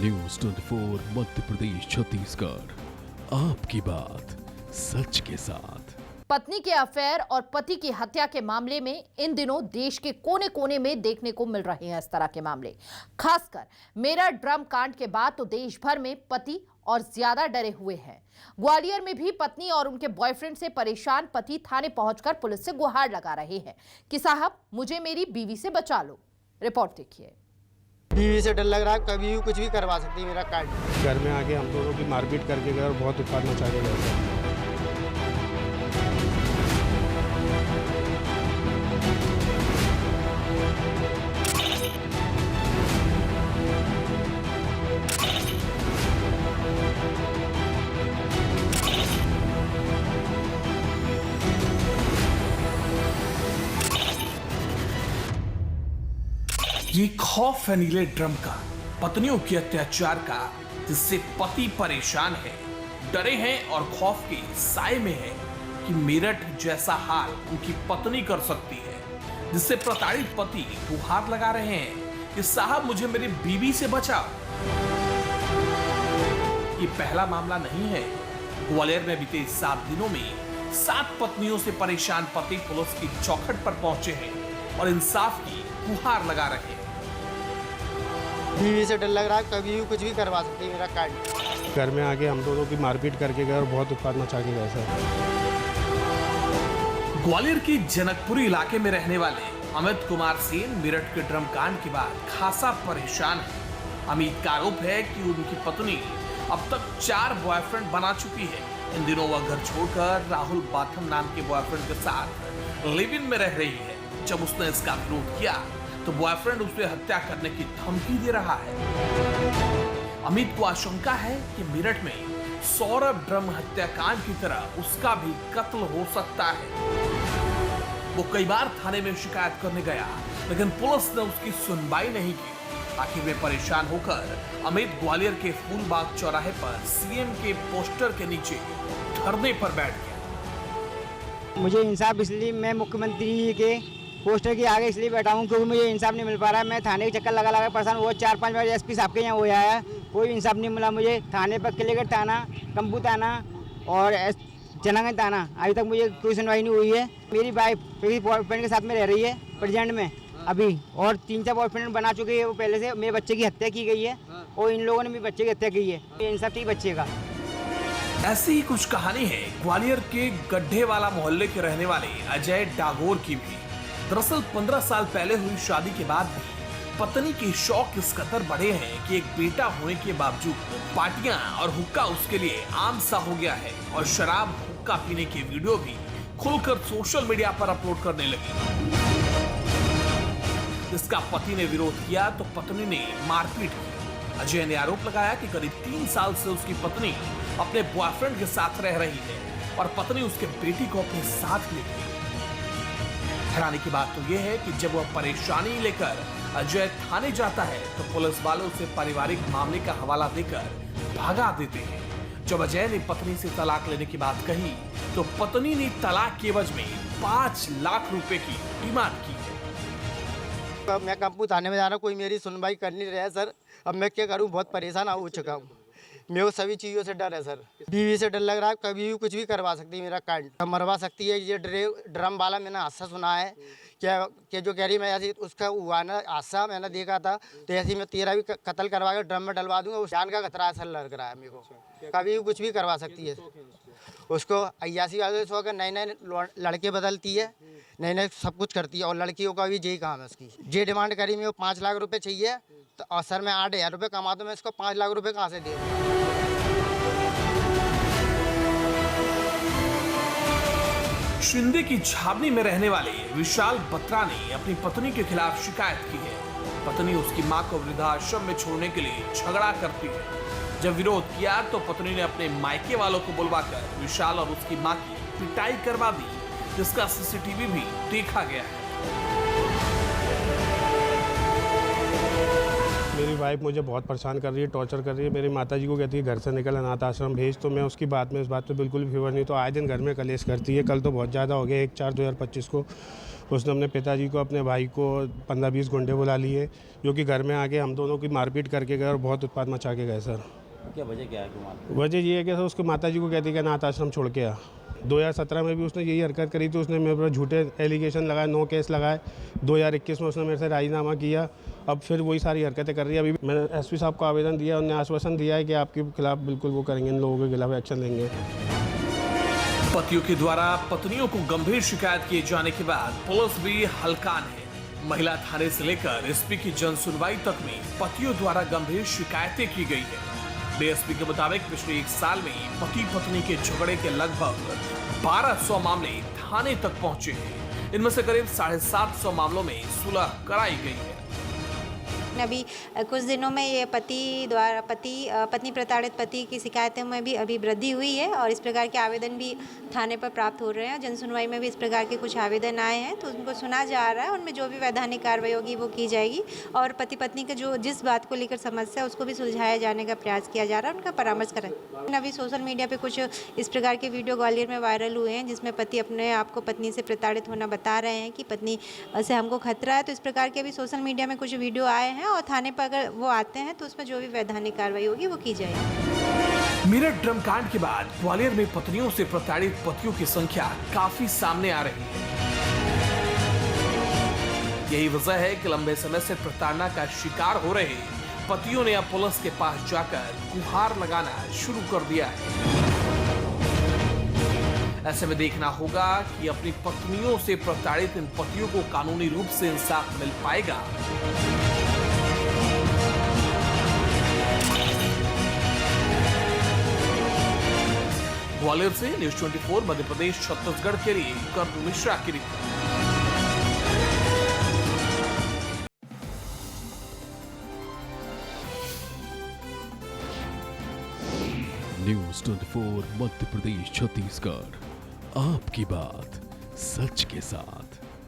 News 24 Madhya Pradesh Chhattisgarh आपकी बात सच के साथ। पत्नी के अफेयर और पति की हत्या के मामले में इन दिनों देश के कोने कोने में देखने को मिल रहे हैं इस तरह के मामले। खासकर मेरठ ड्रम कांड के बाद तो देश भर में पति और ज्यादा डरे हुए हैं। ग्वालियर में भी पत्नी और उनके बॉयफ्रेंड से परेशान पति थाने पहुंचकर पुलिस से गुहार लगा रहे हैं कि साहब मुझे मेरी बीवी से बचा लो। रिपोर्ट देखिए। बीवी से डर लग रहा है, कभी भी कुछ भी करवा सकती है मेरा कार्ड। घर में आके हम दोनों की मारपीट करके गए और बहुत उत्पाद मचा के गए। ये खौफ है नीले ड्रम का, पत्नियों के अत्याचार का, जिससे पति परेशान है, डरे हैं और खौफ के साए में है कि मेरठ जैसा हाल उनकी पत्नी कर सकती है, जिससे प्रताड़ित पति गुहार लगा रहे हैं कि साहब मुझे मेरी बीवी से बचाओ। ये पहला मामला नहीं है। ग्वालियर में बीते 7 दिनों में 7 पत्नियों से परेशान पति पुलिस की चौखट पर पहुंचे हैं और इंसाफ की गुहार लगा रहे हैं। बीवी से डर लग रहा है, कभी भी कुछ भी करवा सकती है मेरा कार्ड। घर में आके हम दोनों की मारपीट करके गए और बहुत उत्पाद मचा के गए सर। ग्वालियर के जनकपुरी इलाके में रहने वाले अमित कुमार सेन मेरठ के ड्रम कांड के बाद खासा परेशान है। अमित का आरोप है कि उनकी पत्नी अब तक 4 बॉयफ्रेंड बना चुकी है। इन दिनों वह घर छोड़कर राहुल बाथम नाम के बॉयफ्रेंड के साथ लिव इन में रह रही है। जब उसने इसका विरोध किया तो बॉयफ्रेंड उसे हत्या करने की धमकी दे रहा है। अमित को आशंका है कि मेरठ में सौरभ ड्रम हत्याकांड की तरह उसका भी कत्ल हो सकता है। वो कई बार थाने में शिकायत करने गया, लेकिन पुलिस ने उसकी सुनवाई नहीं की। आखिर में परेशान होकर अमित ग्वालियर के फूलबाग चौराहे पर सीएम के पोस्टर के नीचे धरने पर बैठ गया। मुझे इंसाफ इसलिए, मैं मुख्यमंत्री के पोस्टर के आगे इसलिए बैठा हूँ क्योंकि मुझे इंसाफ नहीं मिल पा रहा है। मैं थाने के चक्कर लगा लगा परेशान, वो 4-5 बार एसपी साहब के यहाँ हो आया, कोई इंसाफ नहीं मिला मुझे। थाने पर किलेगढ़ थाना, कंबू थाना और जनागंज थाना, अभी तक मुझे कोई सुनवाई नहीं हुई है। मेरी वाइफ मेरी बॉयफ्रेंड के साथ में रह रही है प्रेजेंट में अभी, और 3-4 बॉयफ्रेंड बना चुके हैं वो पहले से। मेरे बच्चे की हत्या की गई है और इन लोगों ने भी बच्चे की हत्या की है। इंसाफ चाहिए बच्चे का। ऐसी ही कुछ कहानी है ग्वालियर के गड्ढे वाला मोहल्ले के रहने वाले अजय डागोर की भी। दरअसल 15 साल पहले हुई शादी के बाद भी पत्नी के शौक इस कदर बढ़े हैं कि एक बेटा होने के बावजूद पार्टियां और हुक्का उसके लिए आम सा हो गया है और शराब हुक्का पीने के वीडियो भी खुलकर सोशल मीडिया पर अपलोड करने लगी। इसका पति ने विरोध किया तो पत्नी ने मारपीट की। अजय ने आरोप लगाया कि करीब 3 साल से उसकी पत्नी अपने बॉयफ्रेंड के साथ रह रही है और पत्नी उसके बेटी को अपने साथ ले गई। हैरानी की बात तो यह है कि जब वह परेशानी लेकर अजय थाने जाता है तो पुलिस वाले उसे पारिवारिक मामले का हवाला देकर भगा देते हैं। जब अजय ने पत्नी से तलाक लेने की बात कही तो पत्नी ने तलाक के एवज में 5 लाख रुपए की डिमांड की है। मैं कंपू थाने में जा रहा हूँ, कोई मेरी सुनवाई कर नहीं रहा है सर। अब मैं क्या करूँ, बहुत परेशान हो चुका हूँ। मेरे को सभी चीज़ों से डर है सर। बीवी से डर लग रहा है, कभी भी कुछ भी करवा सकती है मेरा कार्ड, मरवा सकती है। ये ड्रम वाला मैंने हादसा सुना है क्या जो कह रही मैं ऐसी उसका हुआ ना हादसा मैंने देखा था, तो ऐसे मैं तेरा भी कत्ल करवा के ड्रम में डलवा दूंगा। उस जान का खतरा सर लग रहा है मेरे को। कभी भी कुछ भी करवा सकती है उसको। 81 वाले सौ के नए लड़के बदलती है, नए सब कुछ करती है और लड़कियों का भी यही काम है उसकी। ये डिमांड करी मेरे को 5 लाख रुपये चाहिए, तो और सर मैं 8,000 रुपये कमाता हूँ, मैं इसको 5 लाख रुपये कहाँ से दे दूँ। शिंदे की छावनी में रहने वाले विशाल बत्रा ने अपनी पत्नी के खिलाफ शिकायत की है। पत्नी उसकी मां को वृद्धाश्रम में छोड़ने के लिए झगड़ा करती है। जब विरोध किया तो पत्नी ने अपने मायके वालों को बुलवाकर विशाल और उसकी मां की पिटाई करवा दी, जिसका सीसीटीवी भी देखा गया है। मेरी वाइफ मुझे बहुत परेशान कर रही है, टॉर्चर कर रही है। मेरी माताजी को कहती है घर से निकल, अनाथ आश्रम भेज। तो मैं उसकी बात में इस बात पे बिल्कुल भी फेवर नहीं। तो आए दिन घर में कलेश करती है। कल तो बहुत ज़्यादा हो गया, 1/4/2025 को उसने अपने पिताजी को, अपने भाई को 15-20 गुंडे बुला लिए, जो कि घर में आके हम दोनों की मारपीट करके गए और बहुत उत्पात मचा के गए सर। क्या वजह क्या है कि मार? वजह ये है कि सर उसके माताजी को कहती है कि अनाथ आश्रम छोड़ के आ। 2017 में भी उसने यही हरकत करी थी, उसने मेरे पर झूठे एलिगेशन लगाए, 9 केस लगाए। 2021 में उसने मेरे से राजीनामा किया, अब फिर वही सारी हरकतें कर रही है। अभी मैंने एसपी साहब को आवेदन दिया, उन्होंने आश्वासन दिया है कि आपके खिलाफ बिल्कुल वो करेंगे, इन लोगों के खिलाफ एक्शन लेंगे। पतियों के द्वारा पत्नियों को गंभीर शिकायत किए जाने के बाद पुलिस भी हलकान है। महिला थाने से लेकर एसपी की जन सुनवाई तक में पतियों द्वारा गंभीर शिकायतें की गई है। डीएसपी के मुताबिक पिछले 1 साल में पति पत्नी के झगड़े के लगभग 1200 मामले थाने तक पहुंचे हैं। इनमें से करीब 750 मामलों में सुलह कराई गई है। अभी कुछ दिनों में ये पत्नी प्रताड़ित पति की शिकायतों में भी अभी वृद्धि हुई है और इस प्रकार के आवेदन भी थाने पर प्राप्त हो रहे हैं। जन सुनवाई में भी इस प्रकार के कुछ आवेदन आए हैं, तो उनको सुना जा रहा है। उनमें जो भी वैधानिक कार्रवाई होगी वो की जाएगी और पति पत्नी का जो जिस बात को लेकर समस्या है उसको भी सुलझाया जाने का प्रयास किया जा रहा है, उनका परामर्श करें। अभी सोशल मीडिया पर कुछ इस प्रकार के वीडियो ग्वालियर में वायरल हुए हैं, जिसमें पति अपने आप को पत्नी से प्रताड़ित होना बता रहे हैं कि पत्नी से हमको खतरा है। तो इस प्रकार के भी सोशल मीडिया में कुछ वीडियो आए हैं और थाने पर अगर वो आते हैं तो उसमें जो भी वैधानिक कार्रवाई होगी वो की जाएगी। मेरठ ड्रम कांड के बाद ग्वालियर में पत्नियों से प्रताड़ित पतियों की संख्या काफी सामने आ रही है। यही वजह है कि लंबे समय से प्रताड़ना का शिकार हो रहे पतियों ने अब पुलिस के पास जाकर गुहार लगाना शुरू कर दिया है। ऐसे में देखना होगा कि अपनी पत्नियों से प्रताड़ित इन पतियों को कानूनी रूप से इंसाफ मिल पाएगा। ग्वालियर से न्यूज़ 24 मध्य प्रदेश छत्तीसगढ़ के लिए कर्नल मिश्रा की रिपोर्ट। न्यूज़ 24 मध्य प्रदेश छत्तीसगढ़, आपकी बात सच के साथ।